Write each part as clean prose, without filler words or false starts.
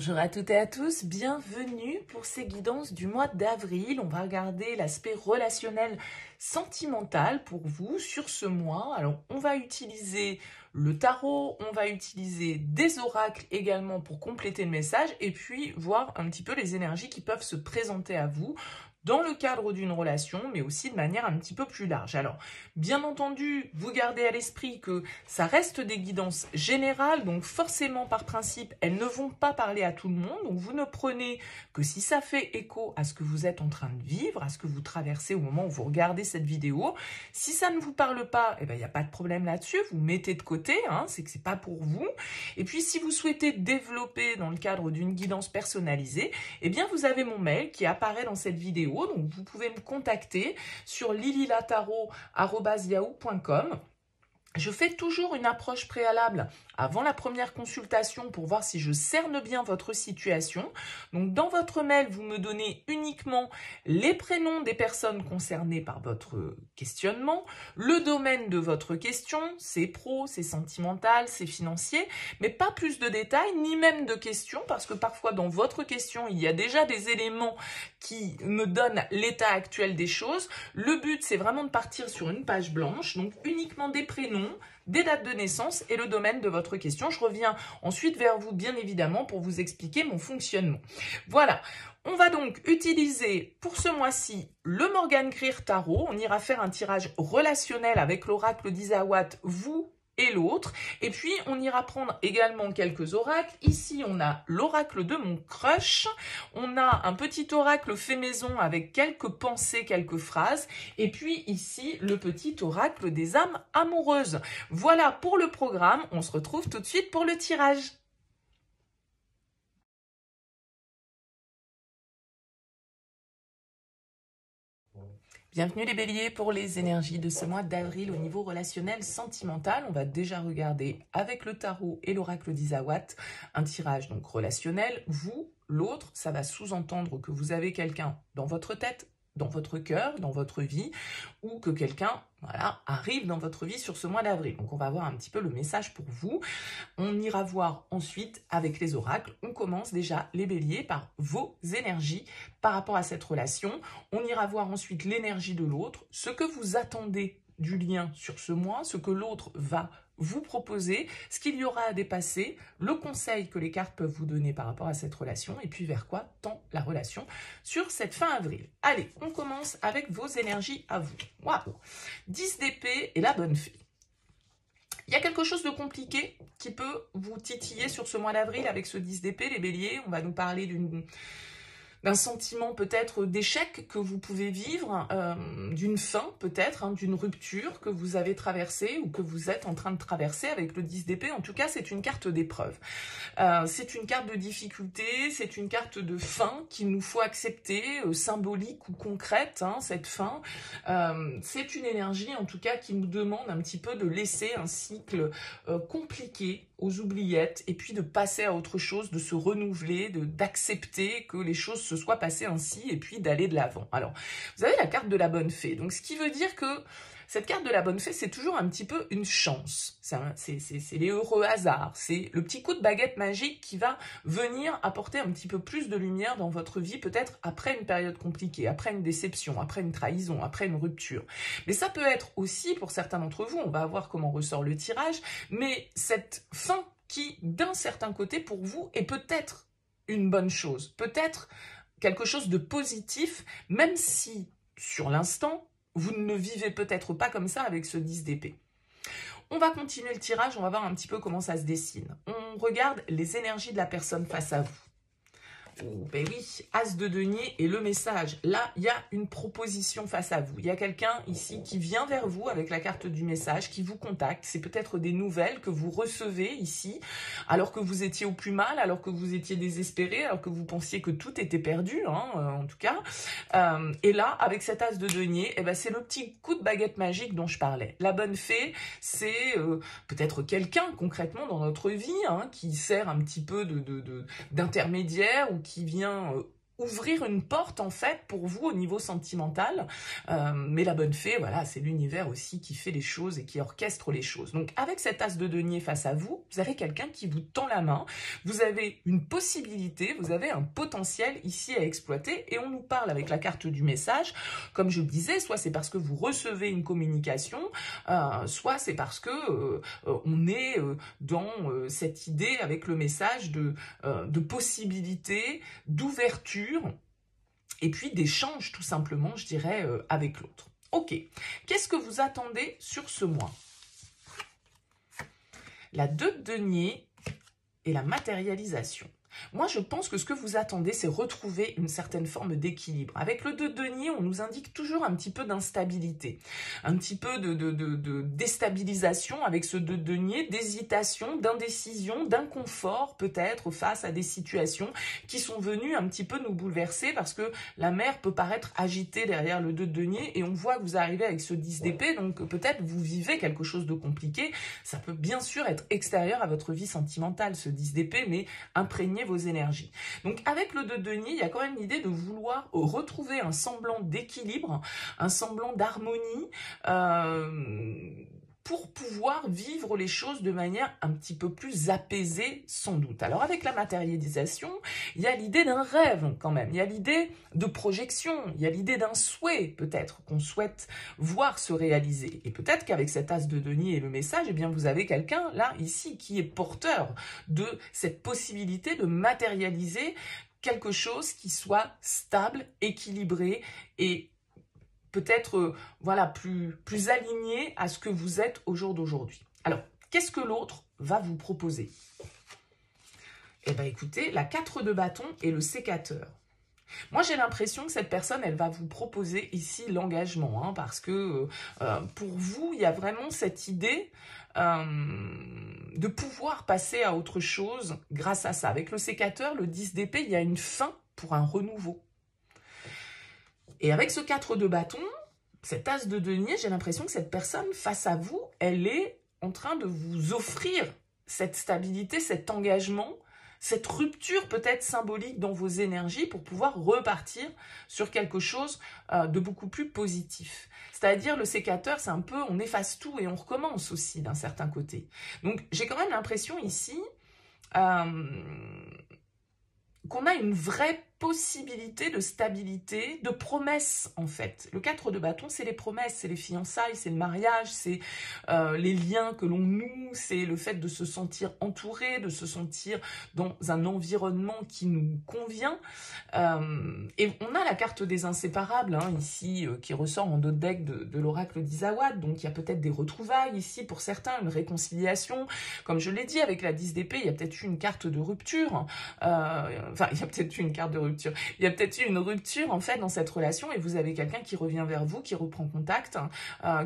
Bonjour à toutes et à tous, bienvenue pour ces guidances du mois d'avril. On va regarder l'aspect relationnel sentimental pour vous sur ce mois. Alors, on va utiliser le tarot, on va utiliser des oracles également pour compléter le message et puis voir un petit peu les énergies qui peuvent se présenter à vous dans le cadre d'une relation, mais aussi de manière un petit peu plus large. Alors, bien entendu, vous gardez à l'esprit que ça reste des guidances générales, donc forcément, par principe, elles ne vont pas parler à tout le monde, donc vous ne prenez que si ça fait écho à ce que vous êtes en train de vivre, à ce que vous traversez au moment où vous regardez cette vidéo. Si ça ne vous parle pas, eh ben, il n'y a pas de problème là-dessus, vous mettez de côté, c'est que c'est pas pour vous. Et puis, si vous souhaitez développer dans le cadre d'une guidance personnalisée, eh bien, vous avez mon mail qui apparaît dans cette vidéo. Donc, vous pouvez me contacter sur lililataro@yahoo.com. Je fais toujours une approche préalable avant la première consultation pour voir si je cerne bien votre situation. Donc, dans votre mail, vous me donnez uniquement les prénoms des personnes concernées par votre questionnement, le domaine de votre question, c'est pro, c'est sentimental, c'est financier, mais pas plus de détails, ni même de questions, parce que parfois, dans votre question, il y a déjà des éléments qui me donnent l'état actuel des choses. Le but, c'est vraiment de partir sur une page blanche, donc uniquement des prénoms, des dates de naissance et le domaine de votre question. Je reviens ensuite vers vous, bien évidemment, pour vous expliquer mon fonctionnement. Voilà. On va donc utiliser pour ce mois-ci le Morgan Greer Tarot. On ira faire un tirage relationnel avec l'oracle d'Isawat, vous et l'autre. Et puis, on ira prendre également quelques oracles. Ici, on a l'oracle de mon crush. On a un petit oracle fait maison avec quelques pensées, quelques phrases. Et puis, ici, le petit oracle des âmes amoureuses. Voilà pour le programme. On se retrouve tout de suite pour le tirage. Bienvenue les béliers pour les énergies de ce mois d'avril au niveau relationnel sentimental. On va déjà regarder avec le tarot et l'oracle d'Isawat un tirage donc relationnel. Vous, l'autre, ça va sous-entendre que vous avez quelqu'un dans votre tête, dans votre cœur, dans votre vie, ou que quelqu'un arrive dans votre vie sur ce mois d'avril. Donc on va voir un petit peu le message pour vous. On ira voir ensuite avec les oracles. On commence déjà les béliers par vos énergies par rapport à cette relation. On ira voir ensuite l'énergie de l'autre, ce que vous attendez du lien sur ce mois, ce que l'autre va vous proposer, ce qu'il y aura à dépasser, le conseil que les cartes peuvent vous donner par rapport à cette relation, et puis vers quoi tend la relation sur cette fin avril. Allez, on commence avec vos énergies à vous. Waouh, 10 d'épée et la bonne fée. Il y a quelque chose de compliqué qui peut vous titiller sur ce mois d'avril avec ce 10 d'épée, les béliers. On va nous parler d'un sentiment peut-être d'échec que vous pouvez vivre, d'une fin peut-être, d'une rupture que vous avez traversée ou que vous êtes en train de traverser avec le 10 d'épée. En tout cas, c'est une carte d'épreuve. C'est une carte de difficulté, c'est une carte de fin qu'il nous faut accepter, symbolique ou concrète, cette fin. C'est une énergie en tout cas qui nous demande un petit peu de laisser un cycle compliqué aux oubliettes et puis de passer à autre chose, de se renouveler, d'accepter que les choses se soient passées ainsi et puis d'aller de l'avant. Alors, vous avez la carte de la bonne fée, donc ce qui veut dire que cette carte de la bonne fée, c'est toujours un petit peu une chance. C'est les heureux hasards, c'est le petit coup de baguette magique qui va venir apporter un petit peu plus de lumière dans votre vie, peut-être après une période compliquée, après une déception, après une trahison, après une rupture. Mais ça peut être aussi, pour certains d'entre vous, on va voir comment ressort le tirage, mais cette fin qui, d'un certain côté, pour vous, est peut-être une bonne chose, peut-être quelque chose de positif, même si, sur l'instant, vous ne le vivez peut-être pas comme ça avec ce 10 d'épée. On va continuer le tirage, on va voir un petit peu comment ça se dessine. On regarde les énergies de la personne face à vous. Oh, ben oui, As de denier et le message. Là, il y a une proposition face à vous. Il y a quelqu'un ici qui vient vers vous avec la carte du message, qui vous contacte. C'est peut-être des nouvelles que vous recevez ici, alors que vous étiez au plus mal, alors que vous étiez désespéré, alors que vous pensiez que tout était perdu, en tout cas. Et là, avec cet As de denier, eh ben, c'est le petit coup de baguette magique dont je parlais. La bonne fée, c'est peut-être quelqu'un concrètement dans notre vie qui sert un petit peu d'intermédiaire ou qui vient ouvrir une porte en fait pour vous au niveau sentimental, mais la bonne fée, voilà, c'est l'univers aussi qui fait les choses et qui orchestre les choses. Donc avec cet as de denier face à vous, vous avez quelqu'un qui vous tend la main, vous avez une possibilité, vous avez un potentiel ici à exploiter, et on nous parle avec la carte du message, comme je le disais, soit c'est parce que vous recevez une communication, soit c'est parce que on est dans cette idée avec le message de possibilité, d'ouverture, et puis d'échange tout simplement, je dirais, avec l'autre. Ok, qu'est-ce que vous attendez sur ce mois? La 2 de denier et la matérialisation. Moi, je pense que ce que vous attendez, c'est retrouver une certaine forme d'équilibre. Avec le 2 de denier, on nous indique toujours un petit peu d'instabilité, un petit peu de déstabilisation avec ce 2 de denier, d'hésitation, d'indécision, d'inconfort peut-être face à des situations qui sont venues un petit peu nous bouleverser parce que la mer peut paraître agitée derrière le 2 de denier et on voit que vous arrivez avec ce 10 d'épée, donc peut-être vous vivez quelque chose de compliqué. Ça peut bien sûr être extérieur à votre vie sentimentale, ce 10 d'épée, mais imprégné vos énergies. Donc avec le 2 de denier, il y a quand même l'idée de vouloir retrouver un semblant d'équilibre, un semblant d'harmonie, pour pouvoir vivre les choses de manière un petit peu plus apaisée sans doute. Alors avec la matérialisation, il y a l'idée d'un rêve quand même, il y a l'idée de projection, il y a l'idée d'un souhait peut-être qu'on souhaite voir se réaliser. Et peut-être qu'avec cet as de denier et le message, eh bien vous avez quelqu'un là, ici, qui est porteur de cette possibilité de matérialiser quelque chose qui soit stable, équilibré et peut-être voilà, plus aligné à ce que vous êtes au jour d'aujourd'hui. Alors, qu'est-ce que l'autre va vous proposer? Eh bien, écoutez, la 4 de bâton et le sécateur. Moi, j'ai l'impression que cette personne, elle va vous proposer ici l'engagement, hein, parce que pour vous, il y a vraiment cette idée de pouvoir passer à autre chose grâce à ça. Avec le sécateur, le 10 d'épée, il y a une fin pour un renouveau. Et avec ce 4 de bâton, cet as de denier, j'ai l'impression que cette personne, face à vous, elle est en train de vous offrir cette stabilité, cet engagement, cette rupture peut-être symbolique dans vos énergies pour pouvoir repartir sur quelque chose de beaucoup plus positif. C'est-à-dire le sécateur, c'est un peu, on efface tout et on recommence aussi d'un certain côté. Donc j'ai quand même l'impression ici qu'on a une vraie possibilité de stabilité, de promesses en fait. Le 4 de bâton, c'est les promesses, c'est les fiançailles, c'est le mariage, c'est les liens que l'on noue, c'est le fait de se sentir entouré, de se sentir dans un environnement qui nous convient. Et on a la carte des inséparables hein, ici, qui ressort en dos de deck de l'oracle d'Isawad. Donc il y a peut-être des retrouvailles ici pour certains, une réconciliation. Comme je l'ai dit, avec la 10 d'épée, il y a peut-être eu une carte de rupture. Enfin, il y a peut-être eu une carte de rupture. Il y a peut-être eu une rupture en fait dans cette relation et vous avez quelqu'un qui revient vers vous, qui reprend contact,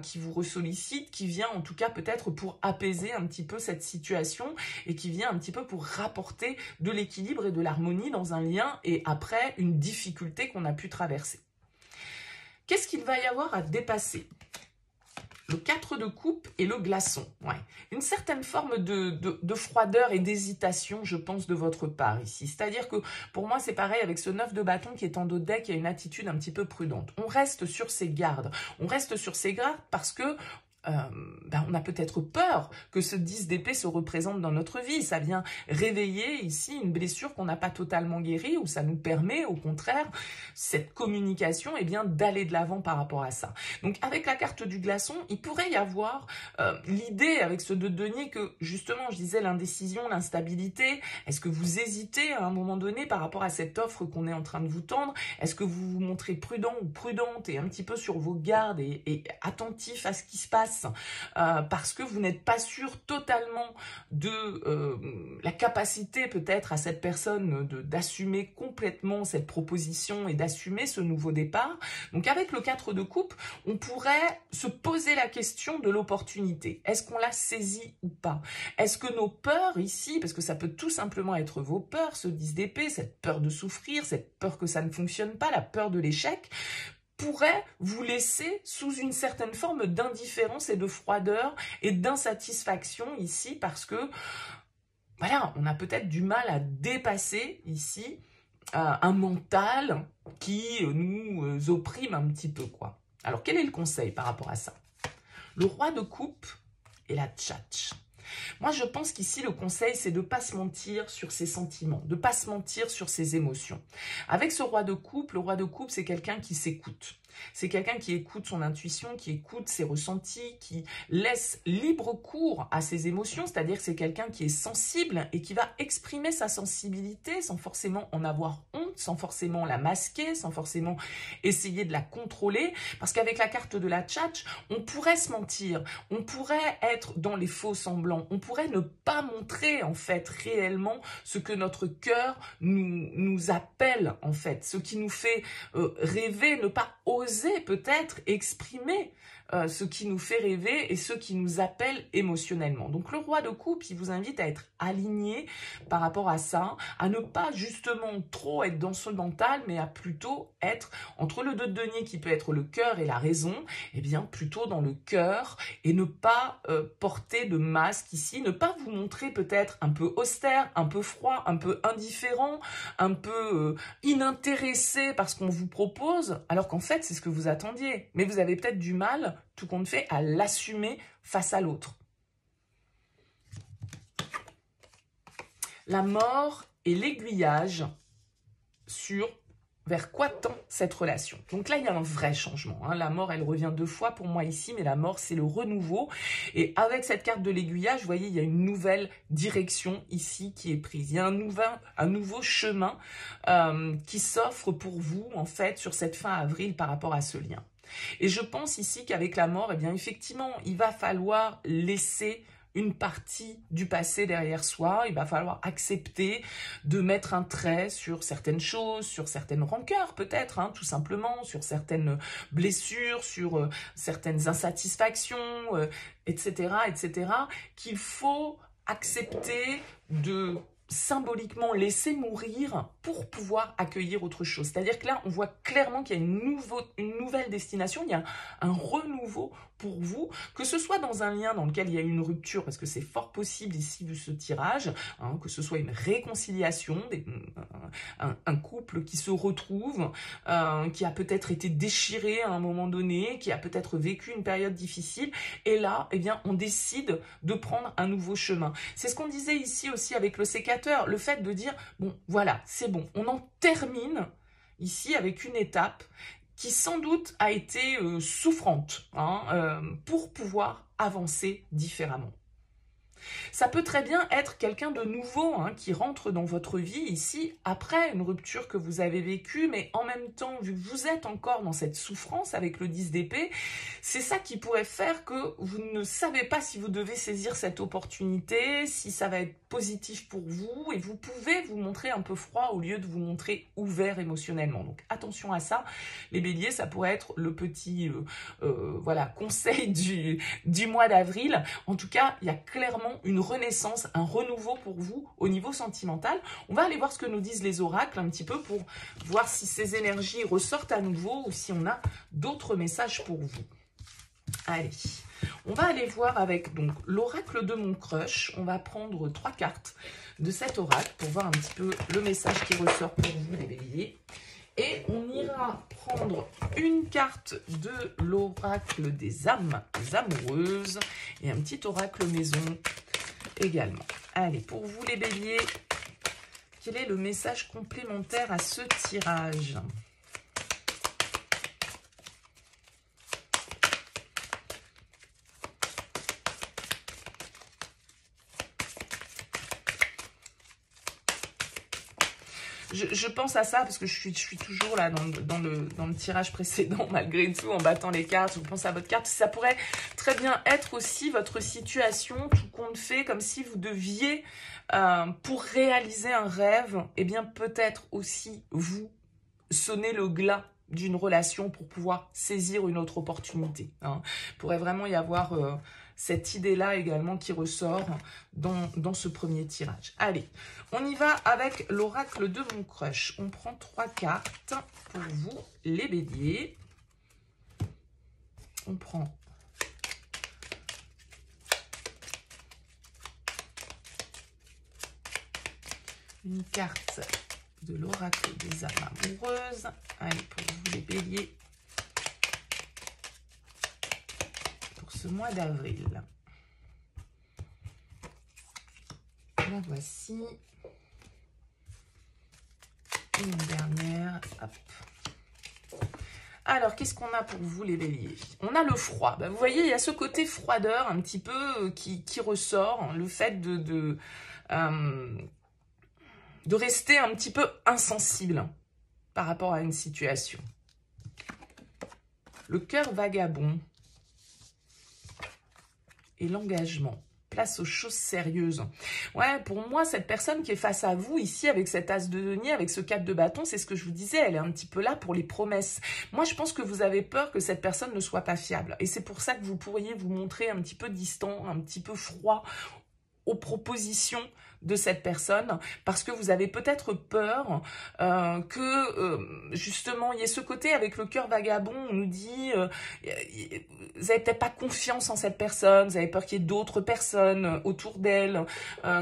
qui vous ressollicite, qui vient en tout cas peut-être pour apaiser un petit peu cette situation et qui vient un petit peu pour rapporter de l'équilibre et de l'harmonie dans un lien et après une difficulté qu'on a pu traverser. Qu'est-ce qu'il va y avoir à dépasser ? Le 4 de coupe et le glaçon. Ouais. Une certaine forme de froideur et d'hésitation, je pense, de votre part ici. C'est-à-dire que pour moi, c'est pareil avec ce 9 de bâton qui est en dos de deck, il y a une attitude un petit peu prudente. On reste sur ses gardes. On reste sur ses gardes parce que on a peut-être peur que ce 10 d'épée se représente dans notre vie. Ça vient réveiller ici une blessure qu'on n'a pas totalement guérie ou ça nous permet au contraire, cette communication d'aller de l'avant par rapport à ça. Donc avec la carte du glaçon, il pourrait y avoir l'idée avec ce 2 de denier que justement je disais l'indécision, l'instabilité. Est-ce que vous hésitez à un moment donné par rapport à cette offre qu'on est en train de vous tendre? Est-ce que vous vous montrez prudent ou prudente et un petit peu sur vos gardes et attentif à ce qui se passe parce que vous n'êtes pas sûr totalement de la capacité peut-être à cette personne d'assumer complètement cette proposition et d'assumer ce nouveau départ. Donc avec le 4 de coupe, on pourrait se poser la question de l'opportunité. Est-ce qu'on l'a saisie ou pas? Est-ce que nos peurs ici, parce que ça peut tout simplement être vos peurs, ce 10 d'épée, cette peur de souffrir, cette peur que ça ne fonctionne pas, la peur de l'échec, pourrait vous laisser sous une certaine forme d'indifférence et de froideur et d'insatisfaction ici parce que, voilà, on a peut-être du mal à dépasser ici un mental qui nous opprime un petit peu, quoi. Alors, quel est le conseil par rapport à ça? Le roi de coupe et la tchatche. Moi, je pense qu'ici, le conseil, c'est de ne pas se mentir sur ses sentiments, de ne pas se mentir sur ses émotions. Avec ce roi de coupe, le roi de coupe, c'est quelqu'un qui s'écoute. C'est quelqu'un qui écoute son intuition, qui écoute ses ressentis, qui laisse libre cours à ses émotions, c'est-à-dire que c'est quelqu'un qui est sensible et qui va exprimer sa sensibilité sans forcément en avoir honte, sans forcément la masquer, sans forcément essayer de la contrôler, parce qu'avec la carte de la tchatche, on pourrait se mentir, on pourrait être dans les faux semblants, on pourrait ne pas montrer en fait réellement ce que notre cœur nous appelle en fait, ce qui nous fait rêver, ne pas oser peut-être exprimer ce qui nous fait rêver et ce qui nous appelle émotionnellement. Donc le roi de coupe, il vous invite à être aligné par rapport à ça, à ne pas justement trop être dans son mental, mais à plutôt être entre le 2 de denier qui peut être le cœur et la raison, et bien plutôt dans le cœur et ne pas porter de masque ici, ne pas vous montrer peut-être un peu austère, un peu froid, un peu indifférent, un peu inintéressé par ce qu'on vous propose, alors qu'en fait c'est ce que vous attendiez. Mais vous avez peut-être du mal, tout compte fait, à l'assumer face à l'autre. La mort et l'aiguillage sur vers quoi tend cette relation. Donc là, il y a un vrai changement. Hein. La mort, elle revient 2 fois pour moi ici, mais la mort, c'est le renouveau. Et avec cette carte de l'aiguillage, vous voyez, il y a une nouvelle direction ici qui est prise. Il y a un nouveau chemin qui s'offre pour vous, en fait, sur cette fin avril par rapport à ce lien. Et je pense ici qu'avec la mort, eh bien, effectivement, il va falloir laisser une partie du passé derrière soi. Il va falloir accepter de mettre un trait sur certaines choses, sur certaines rancœurs peut-être, hein, tout simplement, sur certaines blessures, sur certaines insatisfactions, etc., etc., qu'il faut accepter de symboliquement laisser mourir pour pouvoir accueillir autre chose. C'est-à-dire que là, on voit clairement qu'il y a une nouvelle destination, il y a un renouveau pour vous, que ce soit dans un lien dans lequel il y a une rupture, parce que c'est fort possible ici vu ce tirage, hein, que ce soit une réconciliation, un couple qui se retrouve, qui a peut-être été déchiré à un moment donné, qui a peut-être vécu une période difficile, et là, eh bien, on décide de prendre un nouveau chemin. C'est ce qu'on disait ici aussi avec le sécateur, le fait de dire, bon, voilà, c'est bon, on en termine ici avec une étape qui sans doute a été souffrante, hein, pour pouvoir avancer différemment. Ça peut très bien être quelqu'un de nouveau, hein, qui rentre dans votre vie ici après une rupture que vous avez vécue, mais en même temps, vu que vous êtes encore dans cette souffrance avec le 10 d'épée, c'est ça qui pourrait faire que vous ne savez pas si vous devez saisir cette opportunité, si ça va être positif pour vous, et vous pouvez vous montrer un peu froid au lieu de vous montrer ouvert émotionnellement. Donc attention à ça, les béliers, ça pourrait être le petit voilà, conseil du mois d'avril. En tout cas, il y a clairement une renaissance, un renouveau pour vous au niveau sentimental. On va aller voir ce que nous disent les oracles un petit peu pour voir si ces énergies ressortent à nouveau ou si on a d'autres messages pour vous. Allez, on va aller voir avec donc l'oracle de mon crush. On va prendre 3 cartes de cet oracle pour voir un petit peu le message qui ressort pour vous les béliers. Et on ira prendre une carte de l'oracle des âmes amoureuses et un petit oracle maison également. Allez, pour vous les béliers, quel est le message complémentaire à ce tirage ? Je pense à ça parce que je suis toujours là dans le tirage précédent, malgré tout, en battant les cartes. Je pense à votre carte. Ça pourrait très bien être aussi votre situation, tout compte fait, comme si vous deviez, pour réaliser un rêve, eh bien peut-être aussi vous sonner le glas d'une relation pour pouvoir saisir une autre opportunité. Hein. Il pourrait vraiment y avoir cette idée-là également qui ressort dans ce premier tirage. Allez, on y va avec l'oracle de mon crush. On prend 3 cartes pour vous, les béliers. On prend une carte de l'oracle des âmes amoureuses. Allez, pour vous les béliers, pour ce mois d'avril. La voici. Et une dernière. Hop. Alors, qu'est-ce qu'on a pour vous, les béliers? On a le froid. Ben, vous voyez, il y a ce côté froideur un petit peu qui ressort. Hein, le fait de rester un petit peu insensible par rapport à une situation. Le cœur vagabond et l'engagement. Place aux choses sérieuses. Ouais, pour moi, cette personne qui est face à vous, ici, avec cet as de denier, avec ce 4 de bâton, c'est ce que je vous disais, elle est un petit peu là pour les promesses. Moi, je pense que vous avez peur que cette personne ne soit pas fiable. Et c'est pour ça que vous pourriez vous montrer un petit peu distant, un petit peu froid aux propositions de cette personne, parce que vous avez peut-être peur justement, il y ait ce côté avec le cœur vagabond, on nous dit, vous n'avez peut-être pas confiance en cette personne, vous avez peur qu'il y ait d'autres personnes autour d'elle,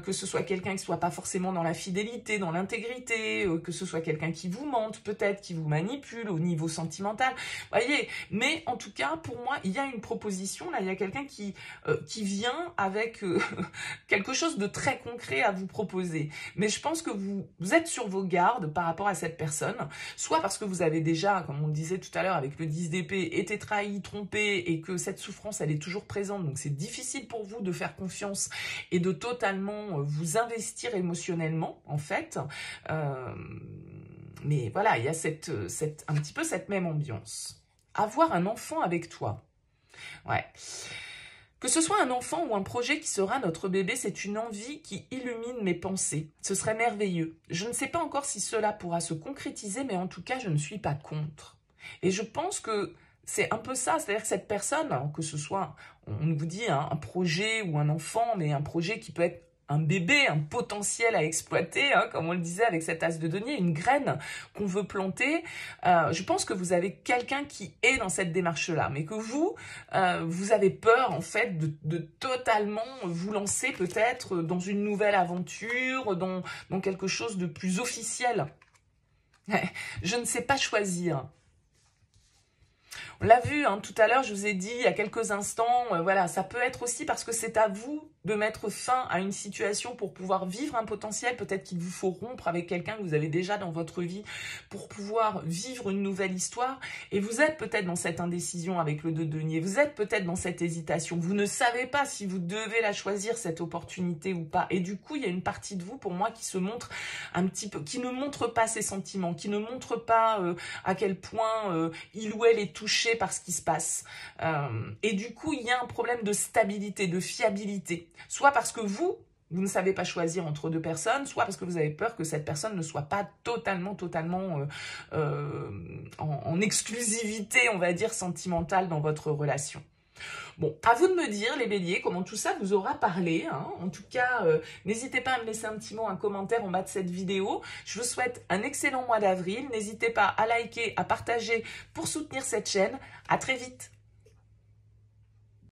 que ce soit quelqu'un qui ne soit pas forcément dans la fidélité, dans l'intégrité, que ce soit quelqu'un qui vous mente, peut-être, qui vous manipule au niveau sentimental, voyez, mais en tout cas, pour moi, il y a une proposition, là, il y a quelqu'un qui vient avec quelque chose de très concret à vous proposer. Mais je pense que vous êtes sur vos gardes par rapport à cette personne, soit parce que vous avez déjà, comme on le disait tout à l'heure avec le 10 d'épée, été trahi, trompé, et que cette souffrance, elle est toujours présente, donc c'est difficile pour vous de faire confiance et de totalement vous investir émotionnellement, en fait. Mais voilà, il y a un petit peu cette même ambiance. Avoir un enfant avec toi. Ouais. Que ce soit un enfant ou un projet qui sera notre bébé, c'est une envie qui illumine mes pensées. Ce serait merveilleux. Je ne sais pas encore si cela pourra se concrétiser, mais en tout cas, je ne suis pas contre. Et je pense que c'est un peu ça, c'est-à-dire que cette personne, que ce soit, on vous dit, un projet ou un enfant, mais un projet qui peut être un bébé, un potentiel à exploiter, hein, comme on le disait avec cet as de denier, une graine qu'on veut planter. Je pense que vous avez quelqu'un qui est dans cette démarche-là, mais que vous avez peur en fait de totalement vous lancer peut-être dans une nouvelle aventure, dans quelque chose de plus officiel. Je ne sais pas choisir. On l'a vu hein, tout à l'heure, je vous ai dit il y a quelques instants, voilà, ça peut être aussi parce que c'est à vous de mettre fin à une situation pour pouvoir vivre un potentiel. Peut-être qu'il vous faut rompre avec quelqu'un que vous avez déjà dans votre vie pour pouvoir vivre une nouvelle histoire. Et vous êtes peut-être dans cette indécision avec le 2 de denier, vous êtes peut-être dans cette hésitation. Vous ne savez pas si vous devez la choisir, cette opportunité ou pas. Et du coup, il y a une partie de vous, pour moi, qui se montre un petit peu, qui ne montre pas ses sentiments, qui ne montre pas à quel point il ou elle est touché par ce qui se passe. Et du coup, il y a un problème de stabilité, de fiabilité. Soit parce que vous ne savez pas choisir entre deux personnes, soit parce que vous avez peur que cette personne ne soit pas totalement en exclusivité, on va dire, sentimentale dans votre relation. Bon, à vous de me dire, les béliers, comment tout ça vous aura parlé. Hein. En tout cas, n'hésitez pas à me laisser un petit mot, un commentaire en bas de cette vidéo. Je vous souhaite un excellent mois d'avril. N'hésitez pas à liker, à partager pour soutenir cette chaîne. À très vite.